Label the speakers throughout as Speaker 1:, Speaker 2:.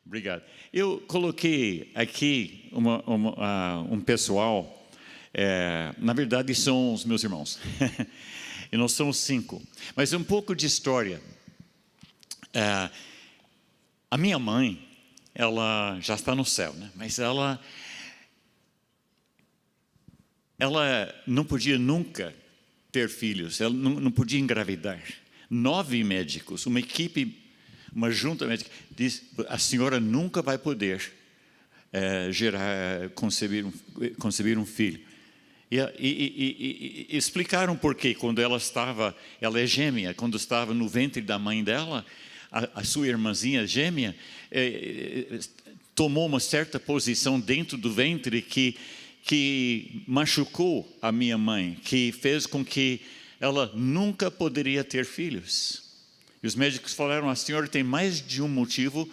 Speaker 1: Obrigado. Eu coloquei aqui um pessoal, na verdade são os meus irmãos, e nós somos 5. Mas um pouco de história. A minha mãe, ela já está no céu, né? Mas ela não podia nunca ter filhos, ela não podia engravidar. 9 médicos, uma equipe, uma junta médica, diz: a senhora nunca vai poder conceber um filho. E explicaram por quê. Quando ela é gêmea, quando estava no ventre da mãe dela, a sua irmãzinha gêmea tomou uma certa posição dentro do ventre que machucou a minha mãe, que fez com que ela nunca poderia ter filhos. E os médicos falaram: a senhora tem mais de um motivo,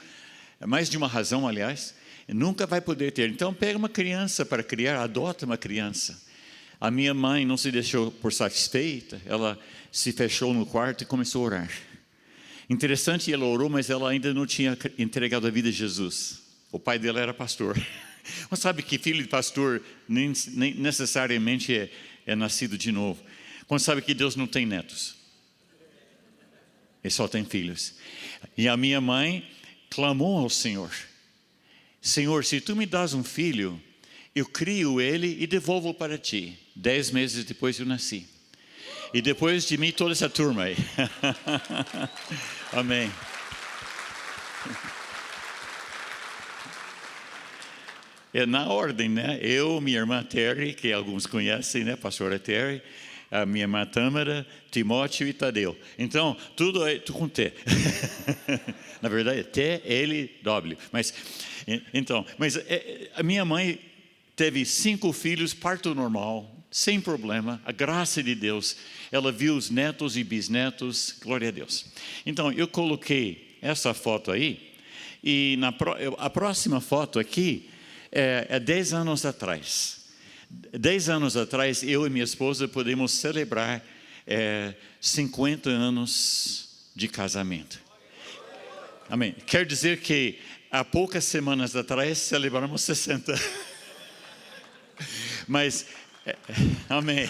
Speaker 1: mais de uma razão, aliás, nunca vai poder ter. Então pega uma criança para criar, adota uma criança. A minha mãe não se deixou por satisfeita, ela se fechou no quarto e começou a orar. Interessante, ela orou, mas ela ainda não tinha entregado a vida a Jesus. O pai dela era pastor. Mas sabe que filho de pastor nem necessariamente é nascido de novo. Quando sabe que Deus não tem netos, Ele só tem filhos. E a minha mãe clamou ao Senhor: Senhor, se tu me dás um filho, eu crio ele e devolvo para ti. 10 meses depois eu nasci. E depois de mim toda essa turma aí. Amém. É na ordem, né? Eu, minha irmã Terry, que alguns conhecem, né? Pastora Terry, a minha irmã Tâmara, Timóteo e Tadeu. Então, tudo com T. Na verdade, T-L-W. Mas a minha mãe teve 5 filhos, parto normal, sem problema, a graça de Deus. Ela viu os netos e bisnetos, glória a Deus. Então, eu coloquei essa foto aí, e a próxima foto aqui é 10 anos atrás. 10 anos atrás, eu e minha esposa podemos celebrar 50 anos de casamento. Amém. Quer dizer que há poucas semanas atrás celebramos 60. Mas, amém.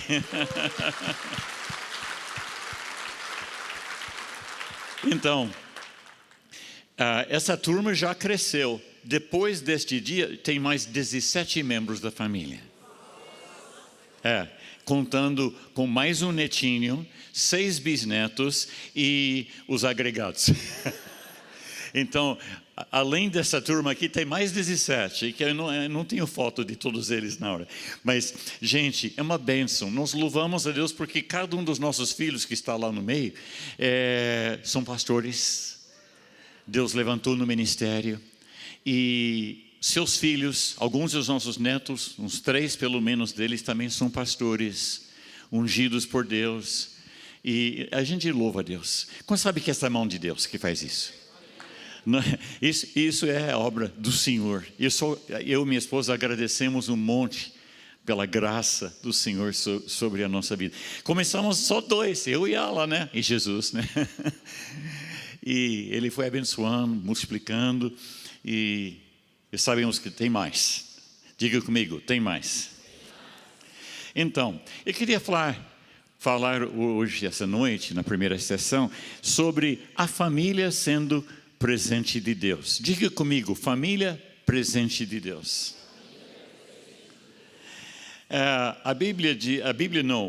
Speaker 1: Então, essa turma já cresceu. Depois deste dia, tem mais 17 membros da família. Contando com mais um netinho, 6 bisnetos e os agregados. Então, além dessa turma aqui, tem mais 17, que eu não tenho foto de todos eles na hora. Mas, gente, é uma bênção. Nós louvamos a Deus porque cada um dos nossos filhos que está lá no meio são pastores. Deus levantou no ministério. E seus filhos, alguns dos nossos netos, uns 3 pelo menos deles também são pastores, ungidos por Deus. E a gente louva a Deus. Como sabe que é essa mão de Deus que faz isso? Isso é a obra do Senhor. Eu e minha esposa agradecemos um monte pela graça do Senhor sobre a nossa vida. Começamos só 2, eu e ela, né? E Jesus, né? E Ele foi abençoando, multiplicando, e sabemos que tem mais. Diga comigo, tem mais. Então, eu queria falar hoje, essa noite, na primeira sessão, sobre a família sendo presente de Deus. Diga comigo, família presente de Deus.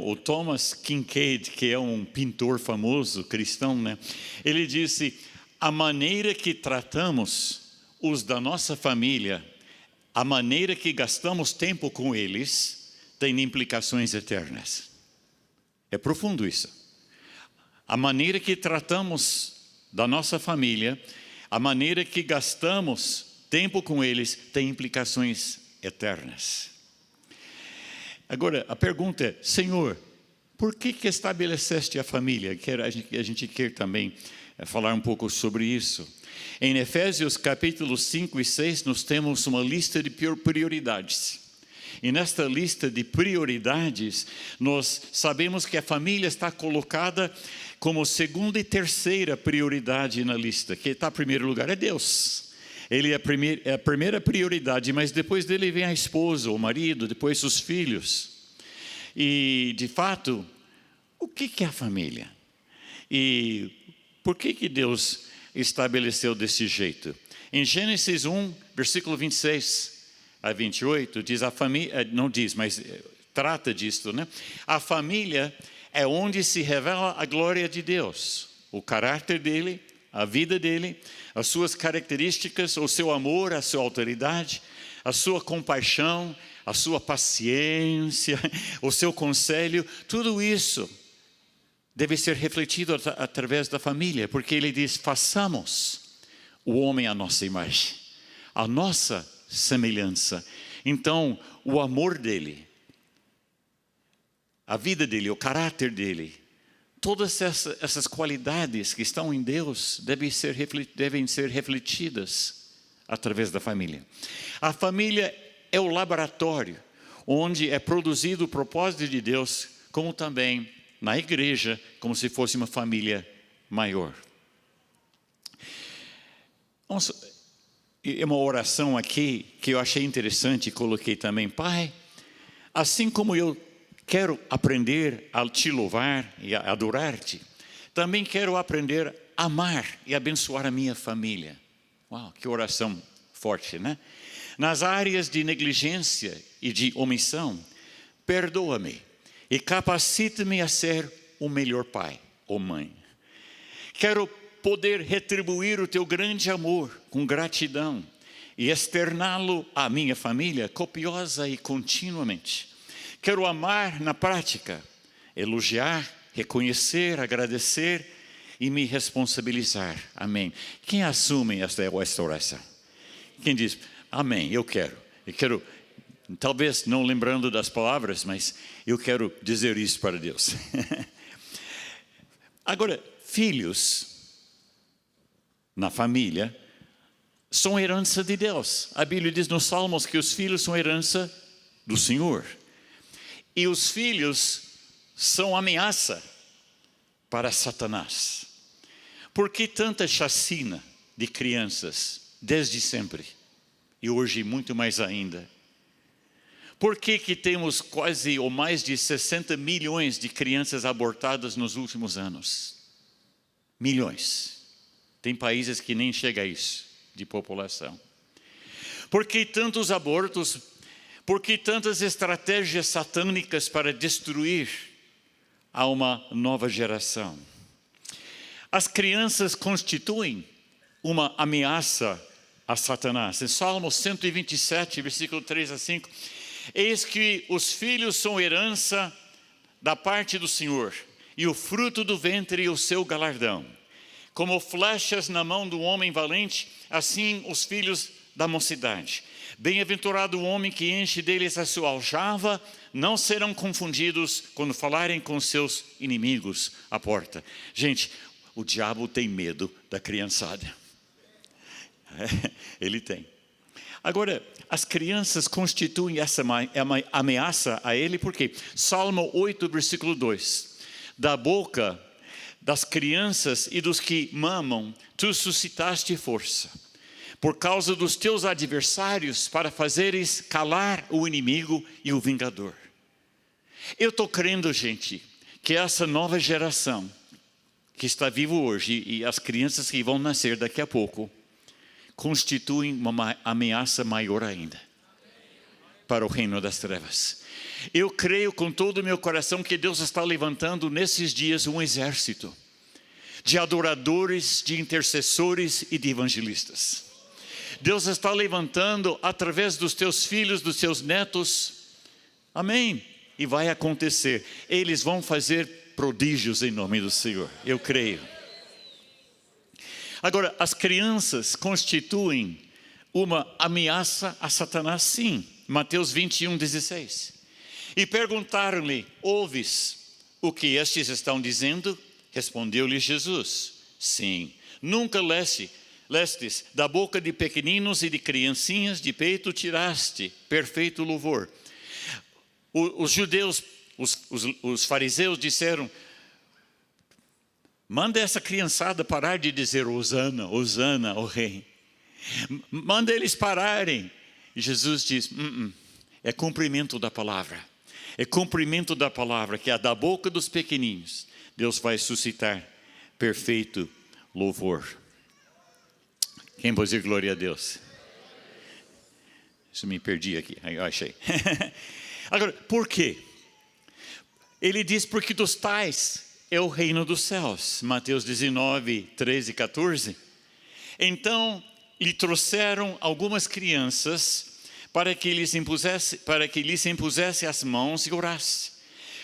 Speaker 1: O Thomas Kinkade, que é um pintor famoso, cristão, né? Ele disse: a maneira que tratamos os da nossa família, a maneira que gastamos tempo com eles, tem implicações eternas. É profundo isso. A maneira que tratamos da nossa família, a maneira que gastamos tempo com eles, tem implicações eternas. Agora, a pergunta é: Senhor, por que estabeleceste a família? A gente quer também falar um pouco sobre isso. Em Efésios capítulos 5 e 6, nós temos uma lista de prioridades. E nesta lista de prioridades, nós sabemos que a família está colocada como segunda e terceira prioridade na lista. Quem está em primeiro lugar é Deus. Ele é a primeira prioridade, mas depois dele vem a esposa, o marido, depois os filhos. E, de fato, o que é a família? E por que Deus estabeleceu desse jeito? Em Gênesis 1, versículo 26 a 28, diz a família, não diz, mas trata disso, né? A família é onde se revela a glória de Deus, o caráter dele, a vida dele, as suas características, o seu amor, a sua autoridade, a sua compaixão, a sua paciência, o seu conselho, tudo isso deve ser refletido através da família, porque ele diz, façamos o homem à nossa imagem, a nossa semelhança. Então, o amor dele, a vida dele, o caráter dele, todas essas qualidades que estão em Deus devem ser refletidas através da família. A família é o laboratório onde é produzido o propósito de Deus, como também na igreja, como se fosse uma família maior. É uma oração aqui que eu achei interessante e coloquei também. Pai, assim como eu quero aprender a te louvar e a adorar-te, também quero aprender a amar e abençoar a minha família. Uau, que oração forte, né? Nas áreas de negligência e de omissão, perdoa-me e capacita-me a ser o melhor pai ou mãe. Quero poder retribuir o teu grande amor com gratidão e externá-lo à minha família copiosa e continuamente. Quero amar na prática, elogiar, reconhecer, agradecer e me responsabilizar. Amém. Quem assume esta oração? Quem diz, amém, eu quero. Talvez não lembrando das palavras, mas eu quero dizer isso para Deus. Agora, filhos na família são herança de Deus. A Bíblia diz nos Salmos que os filhos são herança do Senhor. E os filhos são ameaça para Satanás. Por que tanta chacina de crianças desde sempre? E hoje muito mais ainda. Por que temos quase ou mais de 60 milhões de crianças abortadas nos últimos anos? Milhões. Tem países que nem chega a isso de população. Por que tantos abortos? Por que tantas estratégias satânicas para destruir a uma nova geração? As crianças constituem uma ameaça a Satanás. Em Salmo 127, versículo 3 a 5, eis que os filhos são herança da parte do Senhor, e o fruto do ventre o seu galardão. Como flechas na mão do homem valente, assim os filhos da mocidade. Bem-aventurado o homem que enche deles a sua aljava, não serão confundidos quando falarem com seus inimigos à porta. Gente, o diabo tem medo da criançada. Ele tem. Agora, as crianças constituem essa ameaça a ele, porque Salmo 8, versículo 2. Da boca das crianças e dos que mamam, tu suscitaste força. Por causa dos teus adversários, para fazeres calar o inimigo e o vingador. Eu estou crendo, gente, que essa nova geração que está viva hoje e as crianças que vão nascer daqui a pouco, constituem uma ameaça maior ainda para o reino das trevas. Eu creio com todo o meu coração que Deus está levantando nesses dias um exército de adoradores, de intercessores e de evangelistas. Deus está levantando através dos teus filhos, dos teus netos. Amém. E vai acontecer. Eles vão fazer prodígios em nome do Senhor. Eu creio. Agora, as crianças constituem uma ameaça a Satanás, sim. Mateus 21, 16. E perguntaram-lhe, ouves o que estes estão dizendo? Respondeu-lhe Jesus, sim. Nunca lestes da boca de pequeninos e de criancinhas de peito tiraste perfeito louvor. Os judeus, os fariseus disseram, manda essa criançada parar de dizer Hosana, Hosana, ó rei. Manda eles pararem. E Jesus diz, é cumprimento da palavra. É cumprimento da palavra, que é da boca dos pequeninos. Deus vai suscitar perfeito louvor. Quem pode dizer glória a Deus? Isso me perdi aqui, eu achei. Agora, por quê? Ele diz, porque dos tais é o reino dos céus. Mateus 19, 13 e 14. Então, lhe trouxeram algumas crianças para que lhes impusesse as mãos e orasse.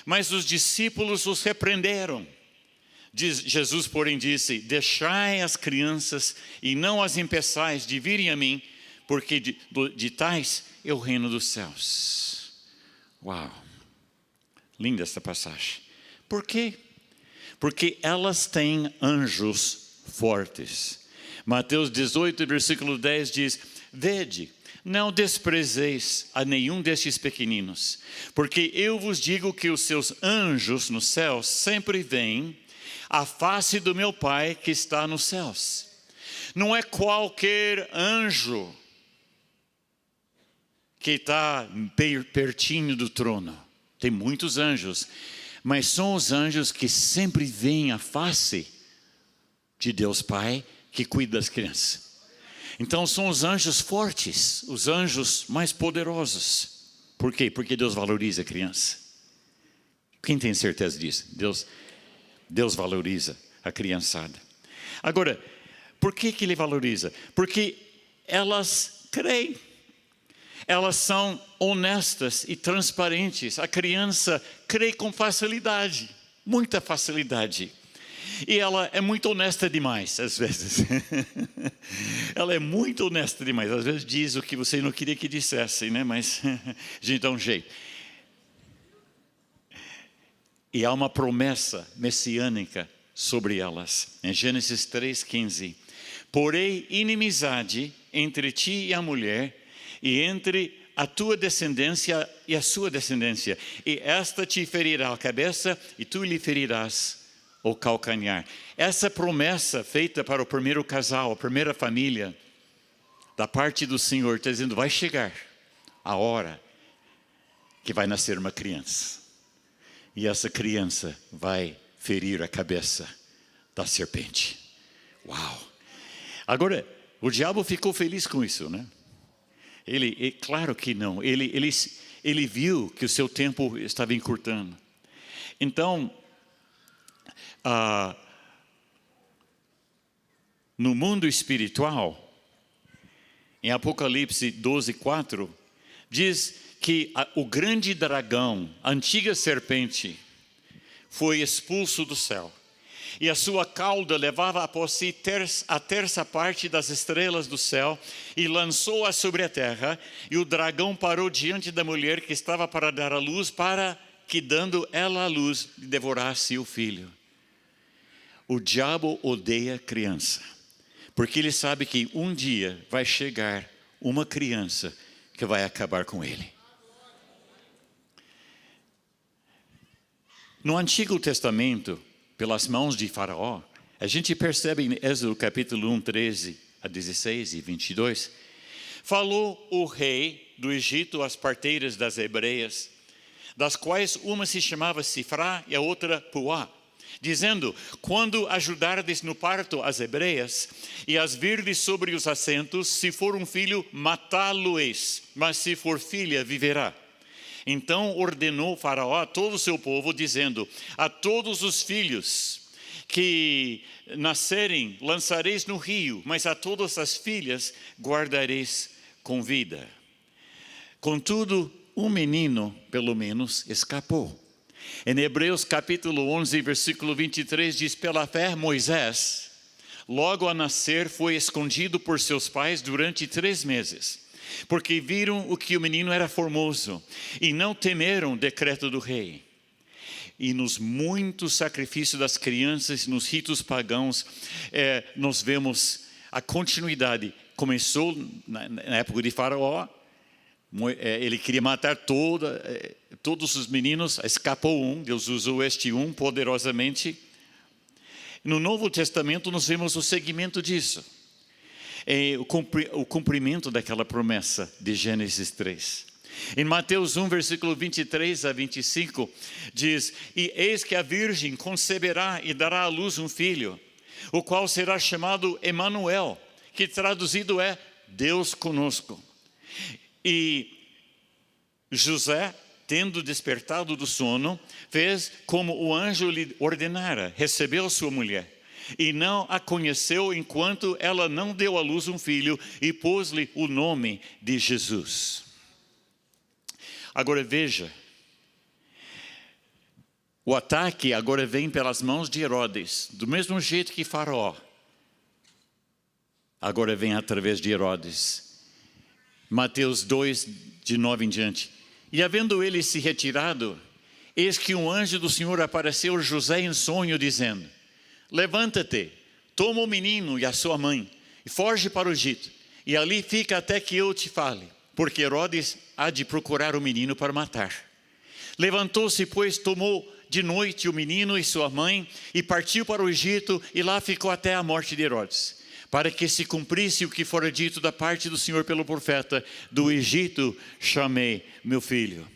Speaker 1: Mas os discípulos os repreenderam. Jesus, porém, disse, deixai as crianças e não as impeçais de virem a mim, porque de tais é o reino dos céus. Uau! Linda esta passagem. Por quê? Porque elas têm anjos fortes. Mateus 18, versículo 10 diz, vede, não desprezeis a nenhum destes pequeninos, porque eu vos digo que os seus anjos no céu sempre veem a face do meu Pai que está nos céus. Não é qualquer anjo que está pertinho do trono. Tem muitos anjos, mas são os anjos que sempre veem a face de Deus Pai que cuida das crianças. Então são os anjos fortes, os anjos mais poderosos. Por quê? Porque Deus valoriza a criança. Quem tem certeza disso? Deus valoriza a criançada. Agora, por que Ele valoriza? Porque elas creem. Elas são honestas e transparentes. A criança crê com facilidade, muita facilidade. E ela é muito honesta demais, às vezes. Ela é muito honesta demais. Às vezes diz o que você não queria que dissesse, né? Mas a gente dá um jeito. E há uma promessa messiânica sobre elas. Em Gênesis 3,15. Porém, inimizade entre ti e a mulher, e entre a tua descendência e a sua descendência. E esta te ferirá a cabeça, e tu lhe ferirás o calcanhar. Essa promessa feita para o primeiro casal, a primeira família, da parte do Senhor, está dizendo, vai chegar a hora que vai nascer uma criança. E essa criança vai ferir a cabeça da serpente. Uau! Agora, o diabo ficou feliz com isso, né? Claro que não. Ele viu que o seu tempo estava encurtando. Então, no mundo espiritual, em Apocalipse 12:4, diz que o grande dragão, a antiga serpente, foi expulso do céu. E a sua cauda levava após si a terça parte das estrelas do céu e lançou-as sobre a terra. E o dragão parou diante da mulher que estava para dar à luz, para que, dando ela à luz, devorasse o filho. O diabo odeia criança, porque ele sabe que um dia vai chegar uma criança que vai acabar com ele. No Antigo Testamento, pelas mãos de Faraó, a gente percebe em Êxodo capítulo 1, 13 a 16 e 22, falou o rei do Egito às parteiras das hebreias, das quais uma se chamava Sifrá e a outra Puá, dizendo, quando ajudardes no parto as hebreias, e as virdes sobre os assentos, se for um filho, matá-lo-eis, mas se for filha, viverá. Então ordenou Faraó a todo o seu povo, dizendo, a todos os filhos que nascerem lançareis no rio, mas a todas as filhas guardareis com vida. Contudo, um menino, pelo menos, escapou. Em Hebreus capítulo 11, versículo 23, diz, pela fé Moisés, logo a nascer, foi escondido por seus pais durante 3 meses. Porque viram o que o menino era formoso e não temeram o decreto do rei. E nos muitos sacrifícios das crianças, nos ritos pagãos, nós vemos a continuidade. Começou na época de Faraó, ele queria matar todos os meninos, escapou um, Deus usou este um poderosamente. No Novo Testamento nós vemos o seguimento disso. o cumprimento daquela promessa de Gênesis 3. Em Mateus 1, versículo 23 a 25, diz: E eis que a virgem conceberá e dará à luz um filho, o qual será chamado Emanuel, que traduzido é Deus conosco. E José, tendo despertado do sono, fez como o anjo lhe ordenara, recebeu sua mulher, e não a conheceu enquanto ela não deu à luz um filho, e pôs-lhe o nome de Jesus. Agora veja, o ataque agora vem pelas mãos de Herodes, do mesmo jeito que Faraó. Agora vem através de Herodes. Mateus 2, de 9 em diante. E havendo ele se retirado, eis que um anjo do Senhor apareceu a José em sonho, dizendo: Levanta-te, toma o menino e a sua mãe, e foge para o Egito, e ali fica até que eu te fale, porque Herodes há de procurar o menino para matar. Levantou-se, pois, tomou de noite o menino e sua mãe, e partiu para o Egito, e lá ficou até a morte de Herodes, para que se cumprisse o que fora dito da parte do Senhor pelo profeta: do Egito chamei meu filho.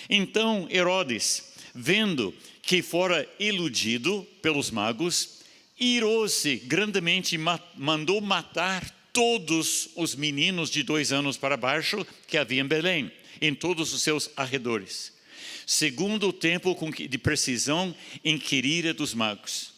Speaker 1: Então Herodes, vendo que fora iludido pelos magos, irou-se grandemente e mandou matar todos os meninos de 2 anos para baixo que havia em Belém, em todos os seus arredores, segundo o tempo de precisão inquirira dos magos.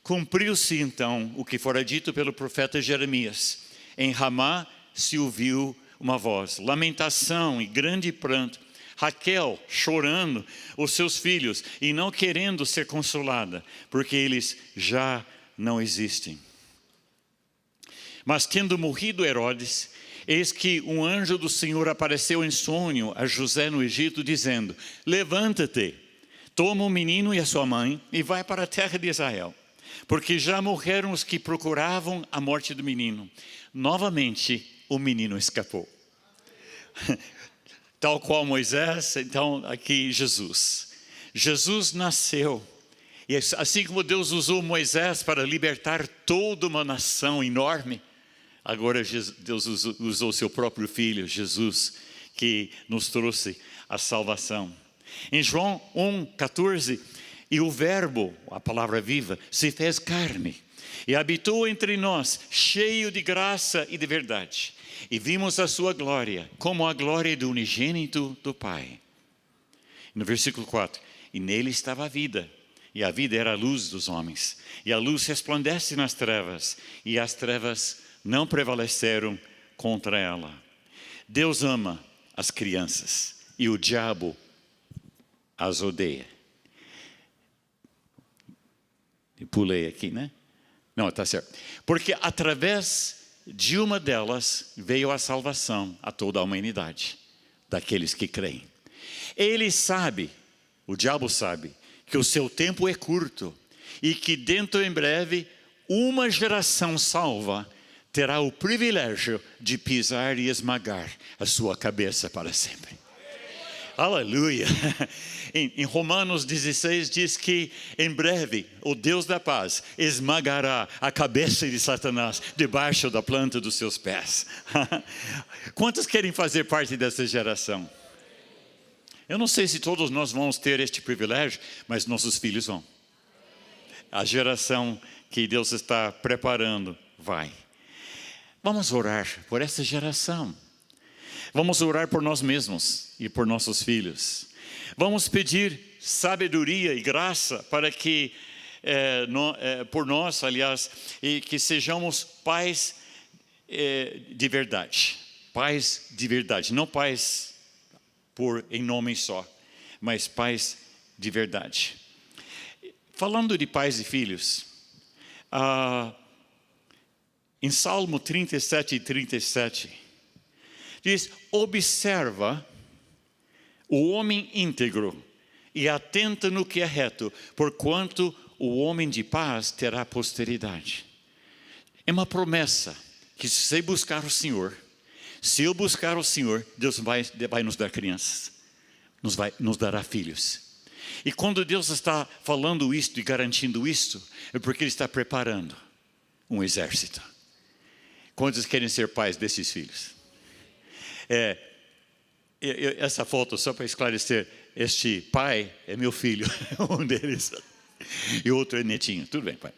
Speaker 1: Cumpriu-se então o que fora dito pelo profeta Jeremias: em Ramá se ouviu uma voz, lamentação e grande pranto, Raquel chorando os seus filhos e não querendo ser consolada, porque eles já não existem. Mas tendo morrido Herodes, eis que um anjo do Senhor apareceu em sonho a José no Egito, dizendo: Levanta-te, toma o menino e a sua mãe, e vai para a terra de Israel, porque já morreram os que procuravam a morte do menino. Novamente o menino escapou. Tal qual Moisés, então aqui Jesus. Jesus nasceu. E assim como Deus usou Moisés para libertar toda uma nação enorme, agora Deus usou seu próprio Filho, Jesus, que nos trouxe a salvação. Em João 1,14, e o Verbo, a palavra viva, se fez carne e habitou entre nós, cheio de graça e de verdade. E vimos a sua glória, como a glória do unigênito do Pai. No versículo 4, e nele estava a vida, e a vida era a luz dos homens. E a luz resplandece nas trevas, e as trevas não prevaleceram contra ela. Deus ama as crianças, e o diabo as odeia. Eu pulei aqui, né? Não, está certo. Porque através de uma delas veio a salvação a toda a humanidade, daqueles que creem. Ele sabe, o diabo sabe, que o seu tempo é curto e que dentro em breve uma geração salva terá o privilégio de pisar e esmagar a sua cabeça para sempre. Aleluia! Em Romanos 16 diz que em breve o Deus da paz esmagará a cabeça de Satanás debaixo da planta dos seus pés. Quantos querem fazer parte dessa geração? Eu não sei se todos nós vamos ter este privilégio, mas nossos filhos vão. A geração que Deus está preparando vai. Vamos orar por essa geração. Vamos orar por nós mesmos e por nossos filhos. Vamos pedir sabedoria e graça para que, por nós, aliás, e que sejamos pais de verdade. Pais de verdade, não pais em nome só, mas pais de verdade. Falando de pais e filhos, em Salmo 37 e 37, diz: observa o homem íntegro e atenta no que é reto, porquanto o homem de paz terá posteridade. É uma promessa que se você buscar o Senhor, se eu buscar o Senhor, Deus vai nos dar crianças, nos dará filhos. E quando Deus está falando isto e garantindo isto, é porque Ele está preparando um exército. Quantos querem ser pais desses filhos? Essa foto, só para esclarecer, este pai é meu filho, um deles, e o outro é netinho. Tudo bem, pai.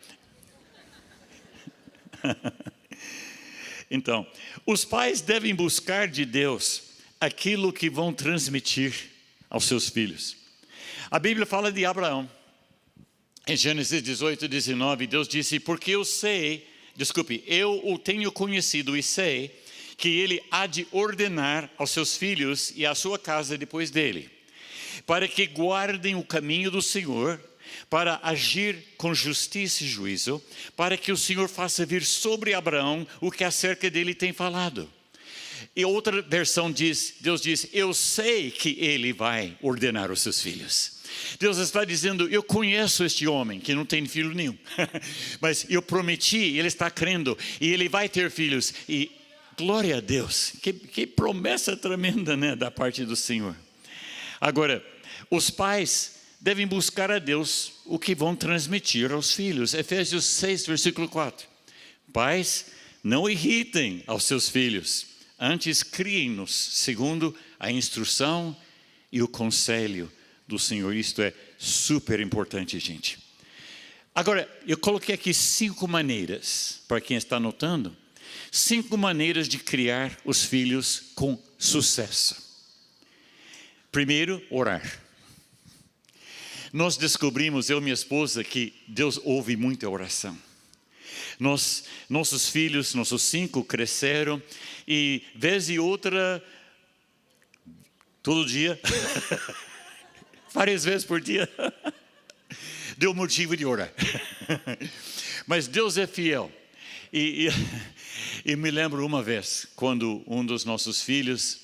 Speaker 1: Então, os pais devem buscar de Deus aquilo que vão transmitir aos seus filhos. A Bíblia fala de Abraão. Em Gênesis 18, 19, Deus disse, porque eu o tenho conhecido e sei que ele há de ordenar aos seus filhos e à sua casa depois dele, para que guardem o caminho do Senhor, para agir com justiça e juízo, para que o Senhor faça vir sobre Abraão o que acerca dele tem falado. E outra versão diz, Deus diz, eu sei que ele vai ordenar os seus filhos. Deus está dizendo, eu conheço este homem que não tem filho nenhum, mas eu prometi, ele está crendo, e ele vai ter filhos, e glória a Deus, que promessa tremenda, né, da parte do Senhor. Agora, os pais devem buscar a Deus o que vão transmitir aos filhos. Efésios 6, versículo 4. Pais, não irritem aos seus filhos, antes criem-nos segundo a instrução e o conselho do Senhor. Isto é super importante, gente. Agora, eu coloquei aqui 5 maneiras, para quem está anotando, 5 maneiras de criar os filhos com sucesso. Primeiro, orar. Nós descobrimos, eu e minha esposa, que Deus ouve muita oração. Nossos filhos, nossos 5 cresceram e vez e outra, todo dia, várias vezes por dia, deu motivo de orar. Mas Deus é fiel. E me lembro uma vez, quando um dos nossos filhos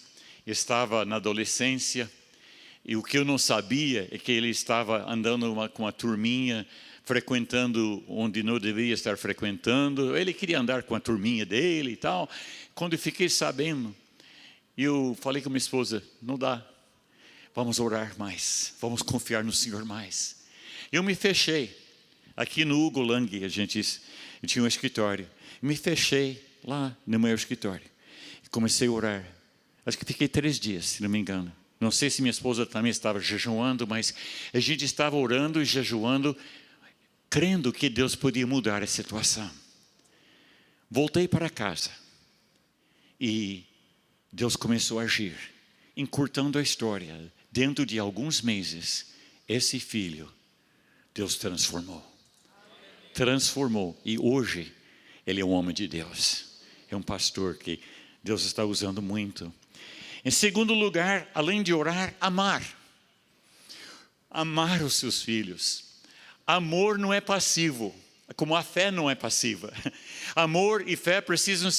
Speaker 1: estava na adolescência, e o que eu não sabia é que ele estava andando com uma turminha, frequentando onde não deveria estar frequentando. Ele queria andar com a turminha dele e tal. Quando eu fiquei sabendo, eu falei com minha esposa, não dá, vamos orar mais, vamos confiar no Senhor mais. Eu me fechei, aqui no Hugo Lang, eu tinha um escritório, me fechei lá no meu escritório, e comecei a orar. Acho que fiquei 3 dias, se não me engano. Não sei se minha esposa também estava jejuando, mas a gente estava orando e jejuando, crendo que Deus podia mudar a situação. Voltei para casa e Deus começou a agir, encurtando a história. Dentro de alguns meses, esse filho, Deus transformou. Transformou. E hoje, ele é um homem de Deus. É um pastor que Deus está usando muito. Em segundo lugar, além de orar, amar. Amar os seus filhos. Amor não é passivo, como a fé não é passiva. Amor e fé precisam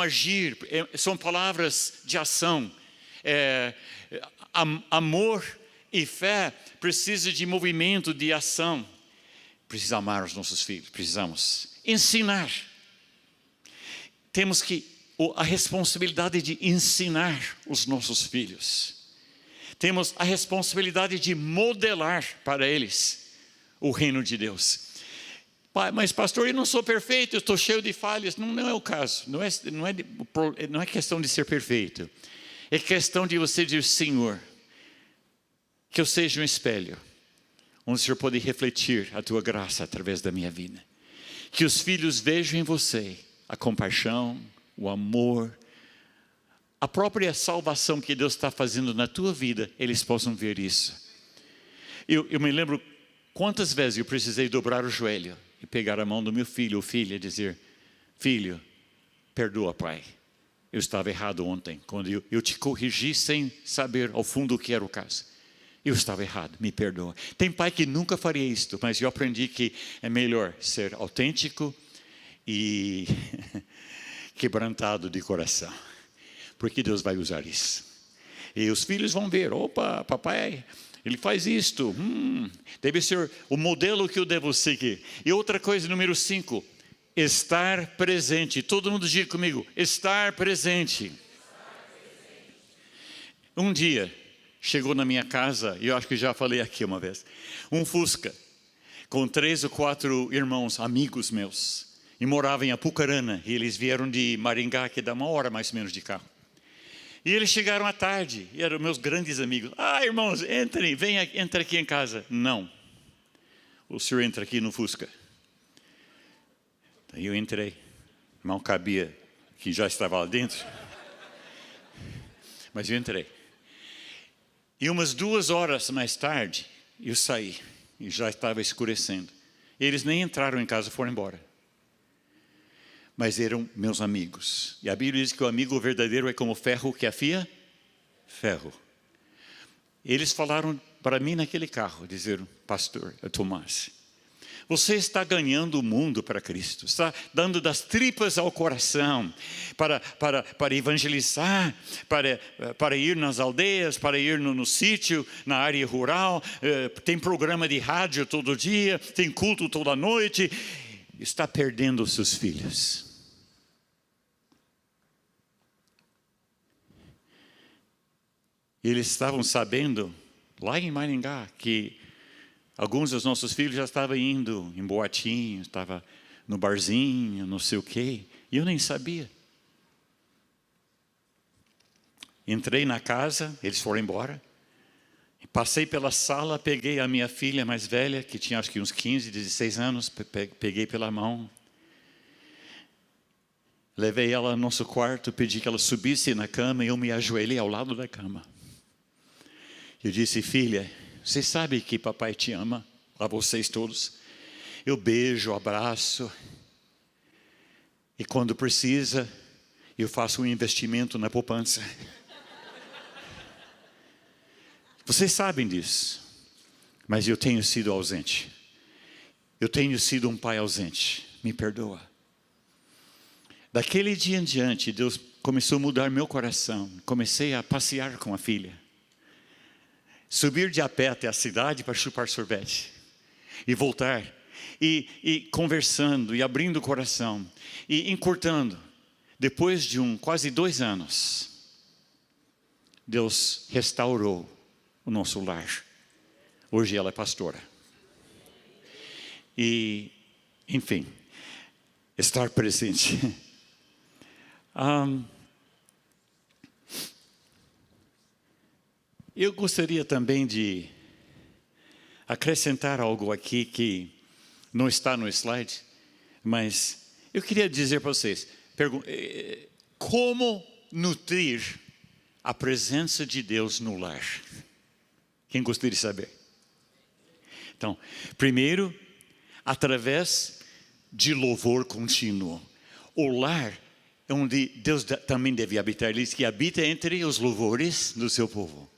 Speaker 1: agir, são palavras de ação. Amor e fé precisam de movimento, de ação. Precisamos amar os nossos filhos, precisamos ensinar. Temos a responsabilidade de ensinar os nossos filhos. Temos a responsabilidade de modelar para eles o reino de Deus. Mas pastor, eu não sou perfeito, eu estou cheio de falhas. Não é o caso, não é questão de ser perfeito. É questão de você dizer, Senhor, que eu seja um espelho, onde o Senhor pode refletir a tua graça através da minha vida. Que os filhos vejam em você a compaixão, o amor, a própria salvação que Deus está fazendo na tua vida, eles possam ver isso. Eu me lembro quantas vezes eu precisei dobrar o joelho e pegar a mão do meu filho ou filha e dizer, filho, perdoa, pai. Eu estava errado ontem, quando eu te corrigi sem saber ao fundo o que era o caso. Eu estava errado, me perdoa. Tem pai que nunca faria isto, mas eu aprendi que é melhor ser autêntico e quebrantado de coração, porque Deus vai usar isso. E os filhos vão ver, opa, papai, ele faz isto, deve ser o modelo que eu devo seguir. E outra coisa, número 5, estar presente. Todo mundo diga comigo, estar presente. Um dia, chegou na minha casa, e eu acho que já falei aqui uma vez, um Fusca, com 3 ou 4 irmãos, amigos meus, e moravam em Apucarana. E eles vieram de Maringá, que dá 1 hora mais ou menos de carro. E eles chegaram à tarde, e eram meus grandes amigos. Irmãos, entrem, entra aqui em casa. Não, o senhor entra aqui no Fusca. Daí eu entrei, não cabia, que já estava lá dentro. Mas eu entrei. E umas 2 horas mais tarde, eu saí, e já estava escurecendo. Eles nem entraram em casa, foram embora. Mas eram meus amigos. E a Bíblia diz que o amigo verdadeiro é como ferro que afia ferro. Eles falaram para mim naquele carro, disseram, pastor Tomás, você está ganhando o mundo para Cristo, está dando das tripas ao coração para evangelizar, para ir nas aldeias, para ir no sítio, na área rural, tem programa de rádio todo dia, tem culto toda noite, está perdendo os seus filhos. Eles estavam sabendo, lá em Maringá, que alguns dos nossos filhos já estavam indo em boatinho, estava no barzinho, não sei o quê, e eu nem sabia. Entrei na casa, eles foram embora, passei pela sala, peguei a minha filha mais velha, que tinha acho que uns 15, 16 anos, peguei pela mão, levei ela no nosso quarto, pedi que ela subisse na cama e eu me ajoelhei ao lado da cama. Eu disse, filha, você sabe que papai te ama, a vocês todos. Eu beijo, abraço. E quando precisa, eu faço um investimento na poupança. Vocês sabem disso. Mas eu tenho sido ausente. Eu tenho sido um pai ausente. Me perdoa. Daquele dia em diante, Deus começou a mudar meu coração. Comecei a passear com a filha. Subir de a pé até a cidade para chupar sorvete. E voltar. E conversando, e abrindo o coração. E encurtando. Depois de quase 2 anos, Deus restaurou o nosso lar. Hoje ela é pastora. E, enfim, estar presente. Eu gostaria também de acrescentar algo aqui que não está no slide, mas eu queria dizer para vocês, como nutrir a presença de Deus no lar? Quem gostaria de saber? Então, primeiro, através de louvor contínuo. O lar é onde Deus também deve habitar, ele diz que habita entre os louvores do seu povo.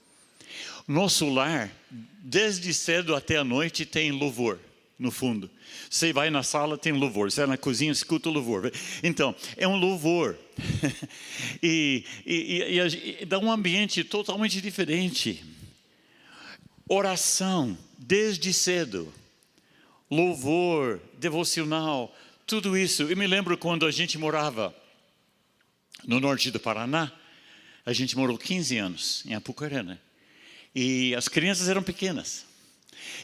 Speaker 1: Nosso lar, desde cedo até a noite, tem louvor no fundo. Você vai na sala, tem louvor. Você vai na cozinha, escuta o louvor. Então, é um louvor. e dá um ambiente totalmente diferente. Oração, desde cedo. Louvor, devocional, tudo isso. Eu me lembro quando a gente morava no norte do Paraná. A gente morou 15 anos em Apucarana. E as crianças eram pequenas.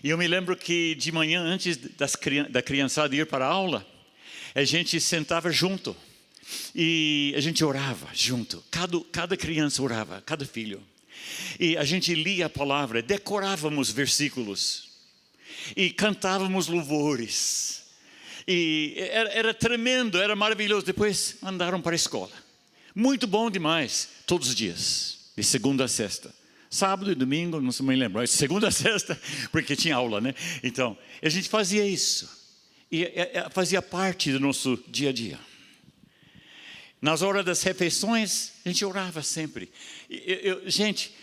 Speaker 1: E eu me lembro que de manhã, antes da criançada ir para a aula, a gente sentava junto. E a gente orava junto. Cada criança orava, cada filho. E a gente lia a palavra, decorávamos versículos. E cantávamos louvores. E era tremendo, era maravilhoso. Depois andaram para a escola. Muito bom demais, todos os dias, de segunda a sexta. Sábado e domingo, não sei me lembrar, segunda a sexta, porque tinha aula, né? Então, a gente fazia isso. E fazia parte do nosso dia a dia. Nas horas das refeições, a gente orava sempre. Gente,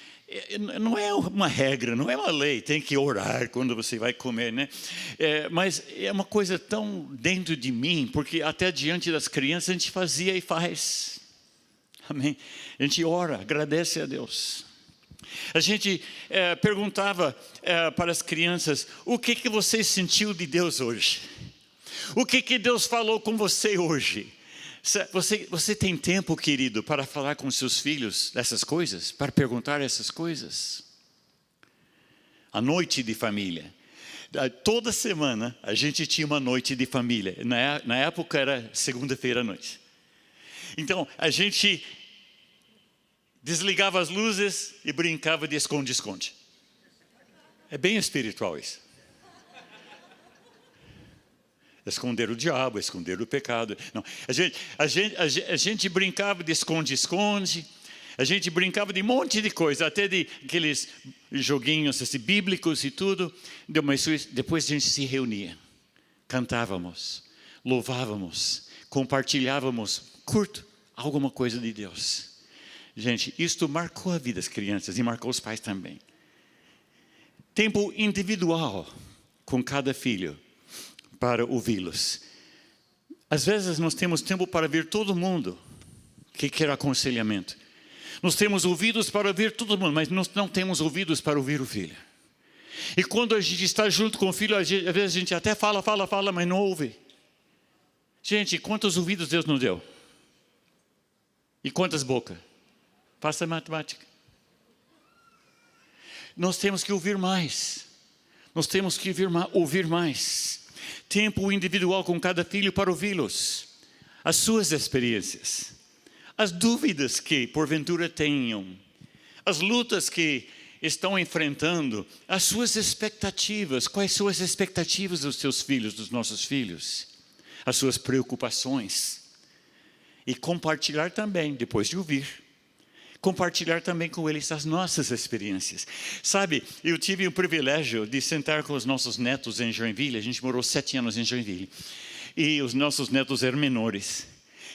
Speaker 1: não é uma regra, não é uma lei, tem que orar quando você vai comer, né? Mas é uma coisa tão dentro de mim, porque até diante das crianças a gente fazia e faz. Amém? A gente ora, agradece a Deus. A gente perguntava para as crianças, o que você sentiu de Deus hoje? O que Deus falou com você hoje? Você tem tempo, querido, para falar com seus filhos dessas coisas? Para perguntar essas coisas? A noite de família. Toda semana a gente tinha uma noite de família. Na época era segunda-feira à noite. Então a gente desligava as luzes e brincava de esconde-esconde. É bem espiritual isso. Esconder o diabo, esconder o pecado. Não, a gente brincava de esconde-esconde. A gente brincava de um monte de coisa, até de aqueles joguinhos assim, bíblicos e tudo. Depois a gente se reunia, cantávamos, louvávamos, compartilhávamos, alguma coisa de Deus. Gente, isto marcou a vida das crianças e marcou os pais também. Tempo individual com cada filho para ouvi-los. Às vezes nós temos tempo para ver todo mundo que quer aconselhamento. Nós temos ouvidos para ouvir todo mundo, mas nós não temos ouvidos para ouvir o filho. E quando a gente está junto com o filho, às vezes a gente até fala, mas não ouve. Gente, quantos ouvidos Deus nos deu? E quantas bocas? Faça matemática. Nós temos que ouvir mais. Nós temos que ouvir mais. Tempo individual com cada filho para ouvi-los. As suas experiências. As dúvidas que porventura tenham. As lutas que estão enfrentando. As suas expectativas. Quais são as expectativas dos seus filhos, dos nossos filhos? As suas preocupações. E compartilhar também, depois de ouvir. Compartilhar também com eles as nossas experiências. Sabe, eu tive o privilégio de sentar com os nossos netos em Joinville. A gente morou 7 anos em Joinville. E os nossos netos eram menores.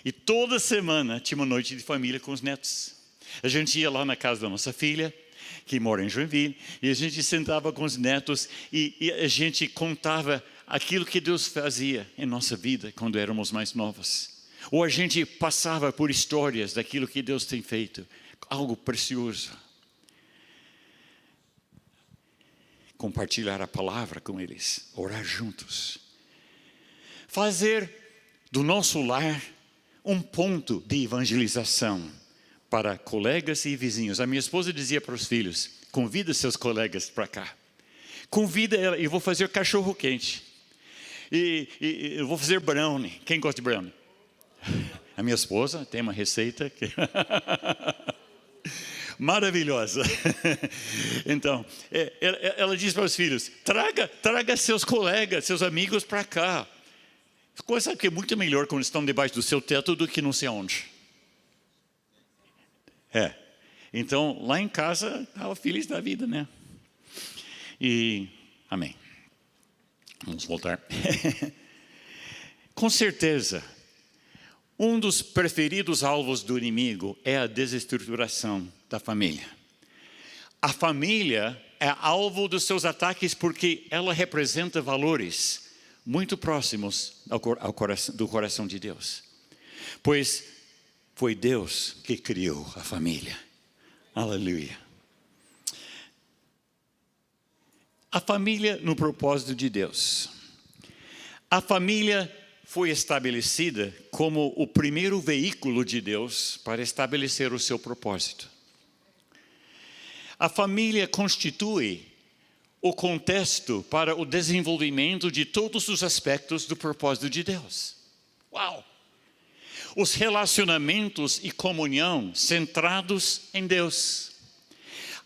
Speaker 1: E toda semana tinha uma noite de família com os netos. A gente ia lá na casa da nossa filha, que mora em Joinville. E a gente sentava com os netos e a gente contava aquilo que Deus fazia em nossa vida quando éramos mais novos. Ou a gente passava por histórias daquilo que Deus tem feito. Algo precioso. Compartilhar a palavra com eles. Orar juntos. Fazer do nosso lar um ponto de evangelização para colegas e vizinhos. A minha esposa dizia para os filhos, convida seus colegas para cá. Convida ela, eu vou fazer cachorro quente. E eu vou fazer brownie. Quem gosta de brownie? A minha esposa tem uma receita que... maravilhosa. Então, ela diz para os filhos, traga seus colegas, seus amigos para cá. Coisa que é muito melhor quando estão debaixo do seu teto do que não sei onde. Então, lá em casa, estava feliz da vida, né? E, amém. Vamos voltar. Com certeza, um dos preferidos alvos do inimigo é a desestruturação da família. A família é alvo dos seus ataques porque ela representa valores muito próximos do coração de Deus. Pois foi Deus que criou a família. Aleluia. A família no propósito de Deus. A família foi estabelecida como o primeiro veículo de Deus para estabelecer o seu propósito. A família constitui o contexto para o desenvolvimento de todos os aspectos do propósito de Deus. Uau! Os relacionamentos e comunhão centrados em Deus.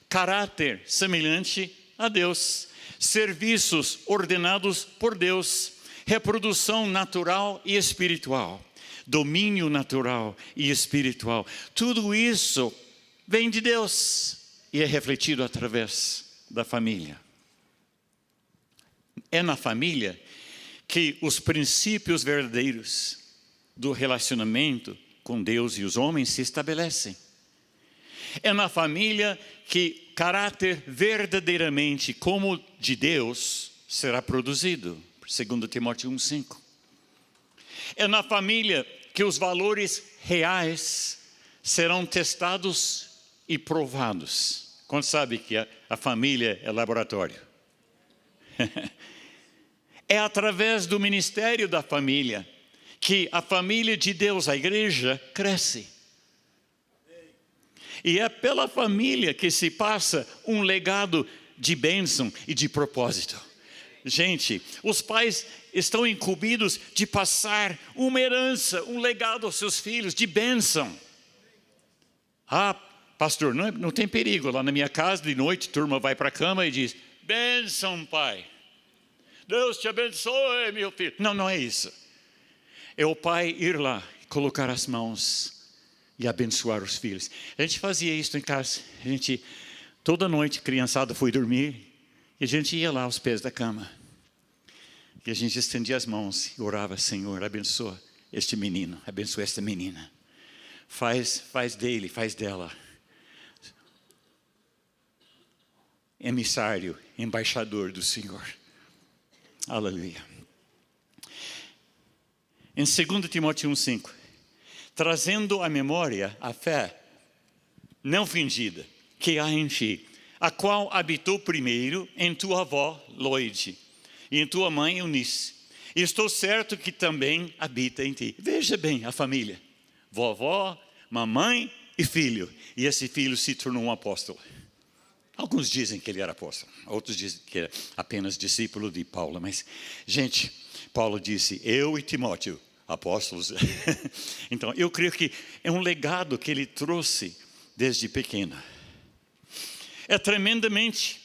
Speaker 1: Caráter semelhante a Deus. Serviços ordenados por Deus. Reprodução natural e espiritual. Domínio natural e espiritual. Tudo isso vem de Deus e é refletido através da família. É na família que os princípios verdadeiros do relacionamento com Deus e os homens se estabelecem. É na família que caráter verdadeiramente como de Deus será produzido. 2 Timóteo 1,5. É na família que os valores reais serão testados e provados. Quando sabe que a família é laboratório? É através do ministério da família que a família de Deus, a igreja, cresce. E é pela família que se passa um legado de bênção e de propósito. Gente, os pais estão incumbidos de passar uma herança, um legado aos seus filhos, de bênção. Ah, pastor, não tem perigo. Lá na minha casa, de noite, a turma vai para a cama e diz: bênção, pai. Deus te abençoe, meu filho. Não é isso. É o pai ir lá, colocar as mãos e abençoar os filhos. A gente fazia isso em casa. Toda noite, a criançada foi dormir. E a gente ia lá aos pés da cama. E a gente estendia as mãos e orava: Senhor, abençoa este menino, abençoa esta menina. Faz dele, faz dela emissário, embaixador do Senhor. Aleluia. Em 2 Timóteo 1,5, trazendo à memória a fé não fingida que há em ti, a qual habitou primeiro em tua avó Loide e em tua mãe Eunice. E estou certo que também habita em ti. Veja bem a família: vovó, mamãe e filho. E esse filho se tornou um apóstolo. Alguns dizem que ele era apóstolo, outros dizem que era apenas discípulo de Paulo. Mas, gente, Paulo disse: eu e Timóteo, apóstolos. Então, eu creio que é um legado que ele trouxe desde pequeno. É tremendamente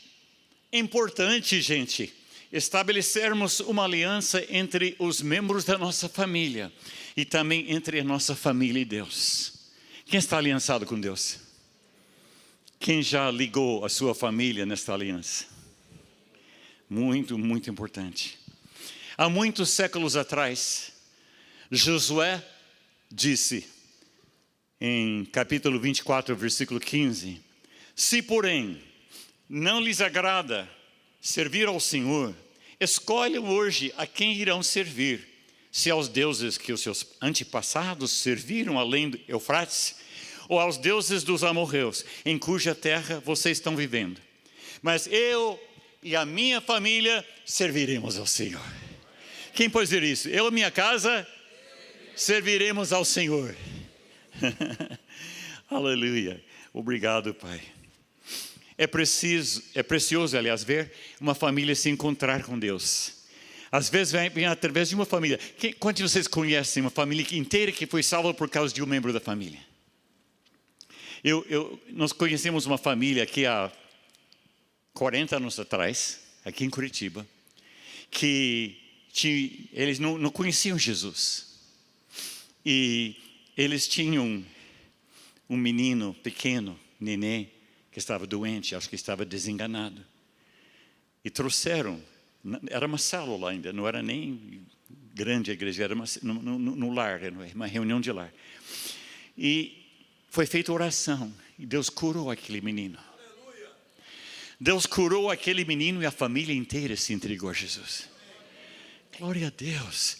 Speaker 1: importante, gente, estabelecermos uma aliança entre os membros da nossa família e também entre a nossa família e Deus. Quem está aliançado com Deus? Quem já ligou a sua família nesta aliança? Muito, muito importante. Há muitos séculos atrás, Josué disse, em capítulo 24, versículo 15: se, porém, não lhes agrada servir ao Senhor, escolham hoje a quem irão servir, se aos deuses que os seus antepassados serviram além do Eufrates, ou aos deuses dos amorreus, em cuja terra vocês estão vivendo. Mas eu e a minha família serviremos ao Senhor. Quem pode dizer isso? Eu e minha casa serviremos ao Senhor. Aleluia. Obrigado, Pai. É precioso, aliás, ver uma família se encontrar com Deus. Às vezes vem através de uma família. Quantos de vocês conhecem uma família inteira que foi salva por causa de um membro da família? Nós conhecemos uma família aqui há 40 anos atrás, aqui em Curitiba, que eles não conheciam Jesus. E eles tinham um menino pequeno, nenê, que estava doente, acho que estava desenganado. E trouxeram, era uma célula ainda, não era nem grande a igreja, era no lar, era uma reunião de lar. E foi feita oração, e Deus curou aquele menino. Deus curou aquele menino e a família inteira se entregou a Jesus. Glória a Deus.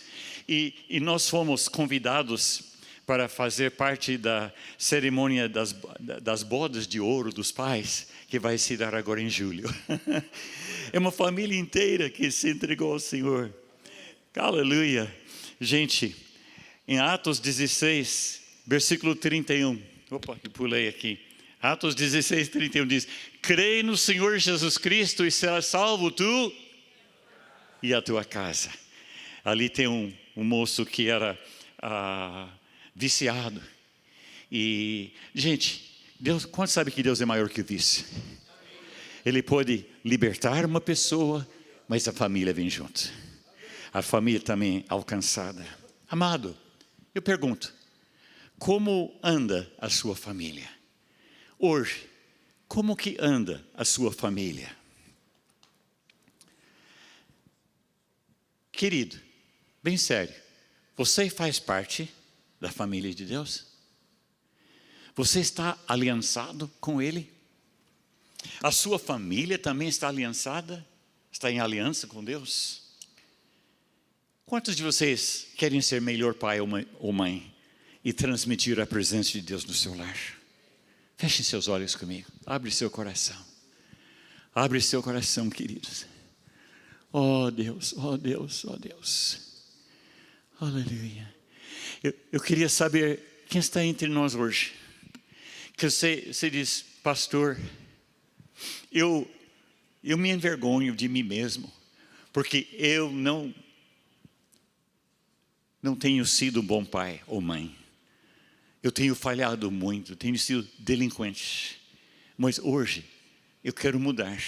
Speaker 1: E nós fomos convidados para fazer parte da cerimônia das bodas de ouro dos pais, que vai se dar agora em julho. É uma família inteira que se entregou ao Senhor. Aleluia. Gente, em Atos 16, versículo 31. Opa, eu pulei aqui. Atos 16, 31 diz: crê no Senhor Jesus Cristo e será salvo tu e a tua casa. Ali tem um moço que era viciado. E, gente, Deus, quanto sabe que Deus é maior que o vício? Ele pode libertar uma pessoa, mas a família vem junto. A família também alcançada. Amado, eu pergunto: como anda a sua família? Hoje, como que anda a sua família? Querido, bem sério, você faz parte da família de Deus? Você está aliançado com Ele? A sua família também está aliançada? Está em aliança com Deus? Quantos de vocês querem ser melhor pai ou mãe e transmitir a presença de Deus no seu lar? Feche seus olhos comigo. Abre seu coração. Abre seu coração, queridos. Oh Deus, oh Deus, oh Deus. Aleluia. Eu queria saber quem está entre nós hoje. Que você diz: pastor, eu me envergonho de mim mesmo, porque eu não tenho sido um bom pai ou mãe. Eu tenho falhado muito, tenho sido delinquente. Mas hoje eu quero mudar.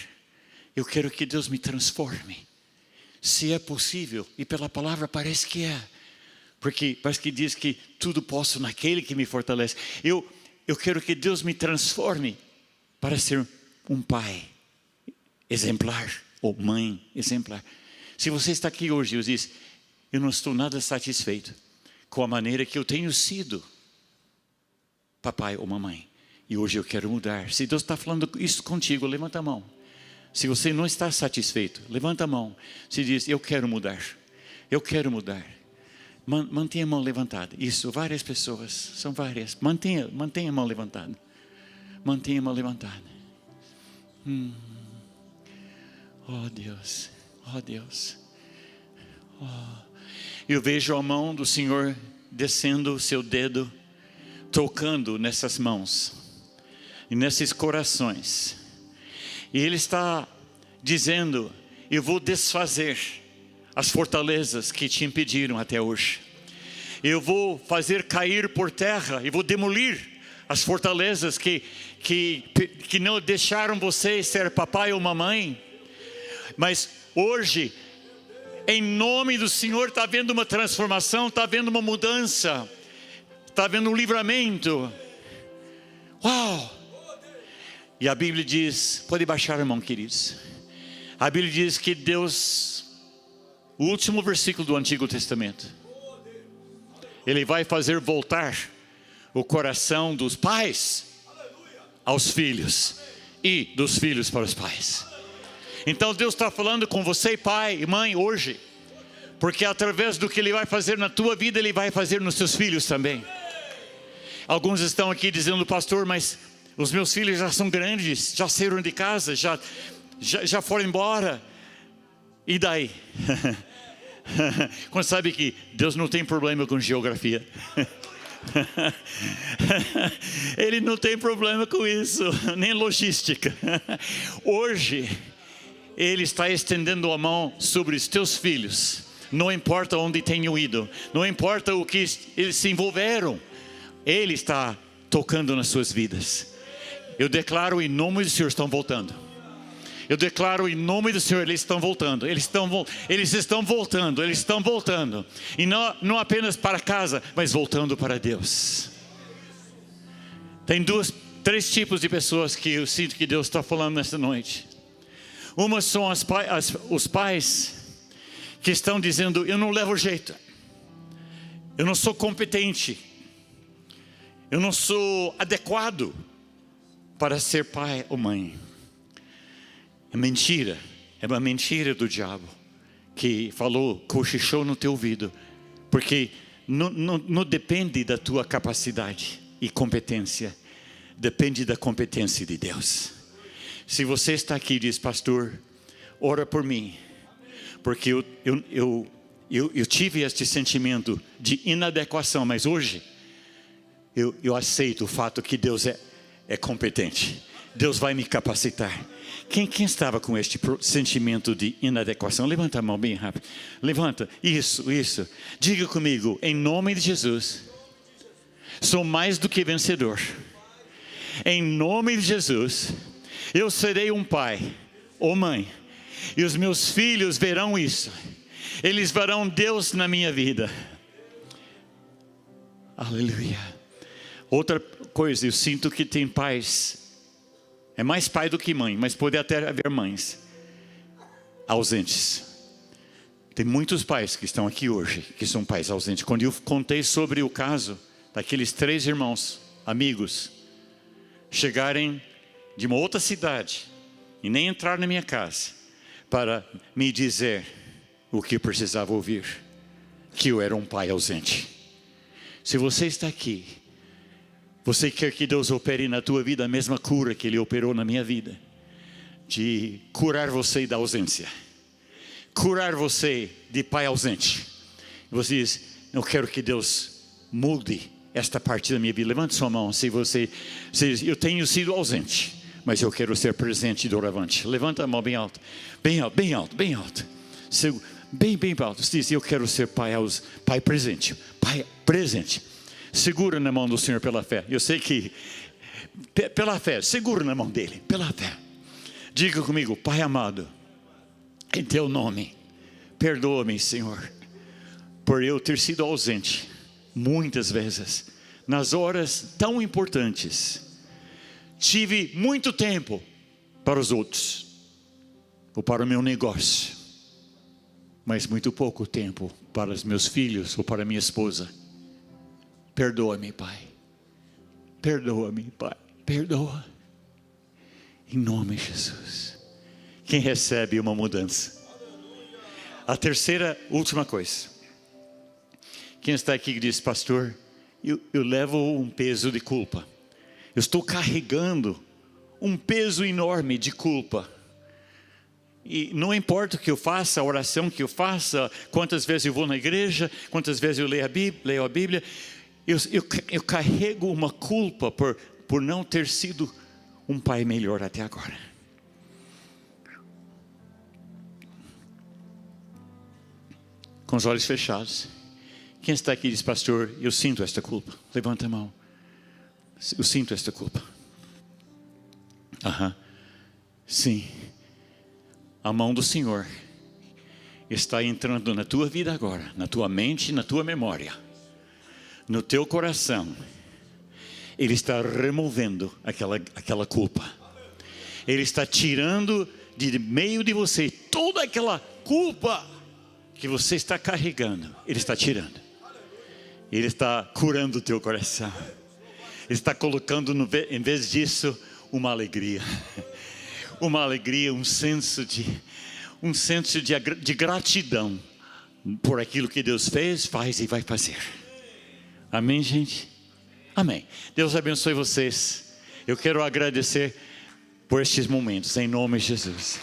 Speaker 1: Eu quero que Deus me transforme. Se é possível, e pela palavra parece que é. Porque parece que diz que tudo posso naquele que me fortalece. Eu quero que Deus me transforme para ser um pai exemplar, ou mãe exemplar. Se você está aqui hoje e diz, eu não estou nada satisfeito com a maneira que eu tenho sido papai ou mamãe, e hoje eu quero mudar. Se Deus está falando isso contigo, levanta a mão. Se você não está satisfeito, levanta a mão. Se diz, eu quero mudar. Eu quero mudar. Mantenha a mão levantada. Isso, várias pessoas, são várias. Mantenha a mão levantada. Mantenha a mão levantada. Oh Deus, oh Deus. Oh. Eu vejo a mão do Senhor descendo o seu dedo, tocando nessas mãos e nesses corações. E Ele está dizendo, eu vou desfazer as fortalezas que te impediram até hoje. Eu vou fazer cair por terra e vou demolir as fortalezas que não deixaram você ser papai ou mamãe. Mas hoje, em nome do Senhor, está havendo uma transformação, está havendo uma mudança, está havendo um livramento. Uau! E a Bíblia diz, pode baixar a mão, queridos. A Bíblia diz que Deus, o último versículo do Antigo Testamento, Ele vai fazer voltar o coração dos pais aos filhos e dos filhos para os pais. Então Deus está falando com você, pai e mãe, hoje, porque através do que Ele vai fazer na tua vida, Ele vai fazer nos seus filhos também. Alguns estão aqui dizendo, pastor, mas os meus filhos já são grandes, já saíram de casa, já foram embora. E daí? Quando sabe que Deus não tem problema com geografia. Ele não tem problema com isso, nem logística. Hoje, Ele está estendendo a mão sobre os teus filhos. Não importa onde tenham ido, não importa o que eles se envolveram, Ele está tocando nas suas vidas. Eu declaro em nome do Senhor, estão voltando. Eu declaro em nome do Senhor, eles estão voltando. Eles estão voltando. E não apenas para casa, mas voltando para Deus. Tem três tipos de pessoas que eu sinto que Deus está falando nesta noite. Uma são os pais que estão dizendo, eu não levo jeito. Eu não sou competente. Eu não sou adequado para ser pai ou mãe. É mentira, é uma mentira do diabo que falou, cochichou no teu ouvido, porque não depende da tua capacidade e competência, depende da competência de Deus. Se você está aqui e diz, pastor, ora por mim, porque eu tive este sentimento de inadequação, mas hoje eu aceito o fato que Deus é competente. Deus vai me capacitar. Quem estava com este sentimento de inadequação? Levanta a mão bem rápido. Levanta. Isso. Diga comigo, em nome de Jesus, sou mais do que vencedor. Em nome de Jesus, eu serei um pai ou mãe. E os meus filhos verão isso. Eles verão Deus na minha vida. Aleluia. Outra coisa, eu sinto que tem pais, é mais pai do que mãe, mas pode até haver mães ausentes. Tem muitos pais que estão aqui hoje, que são pais ausentes. Quando eu contei sobre o caso daqueles 3 irmãos, amigos, chegarem de uma outra cidade e nem entrar na minha casa para me dizer o que eu precisava ouvir, que eu era um pai ausente. Se você está aqui, você quer que Deus opere na tua vida a mesma cura que Ele operou na minha vida, de curar você da ausência, curar você de pai ausente. Você diz, eu quero que Deus mude esta parte da minha vida. Levante sua mão se você diz, eu tenho sido ausente, mas eu quero ser presente e doravante. Levanta a mão bem alto, bem alto, bem alto, bem alto. Bem alto. Diz: eu quero ser pai presente. Pai presente. Segura na mão do Senhor pela fé. Eu sei que pela fé, segura na mão dele, pela fé. Diga comigo: Pai amado, em teu nome, perdoa-me, Senhor, por eu ter sido ausente muitas vezes, nas horas tão importantes. Tive muito tempo para os outros, ou para o meu negócio, mas muito pouco tempo para os meus filhos ou para minha esposa. Perdoa-me, Pai. Perdoa-me, Pai. Perdoa. Em nome de Jesus. Quem recebe uma mudança? A terceira, última coisa. Quem está aqui que diz: pastor, eu levo um peso de culpa. Eu estou carregando um peso enorme de culpa. E não importa o que eu faça, a oração que eu faça, quantas vezes eu vou na igreja, quantas vezes eu leio a Bíblia, eu carrego uma culpa por não ter sido um pai melhor até agora. Com os olhos fechados. Quem está aqui e diz: pastor, eu sinto esta culpa? Levanta a mão. Eu sinto esta culpa. Sim. A mão do Senhor está entrando na tua vida agora, na tua mente, na tua memória, no teu coração. Ele está removendo aquela culpa. Ele está tirando de meio de você toda aquela culpa que você está carregando. Ele está tirando. Ele está curando o teu coração. Ele está colocando, em vez disso, uma alegria. Uma alegria, um senso de gratidão por aquilo que Deus fez, faz e vai fazer. Amém, gente? Amém. Deus abençoe vocês. Eu quero agradecer por estes momentos, em nome de Jesus.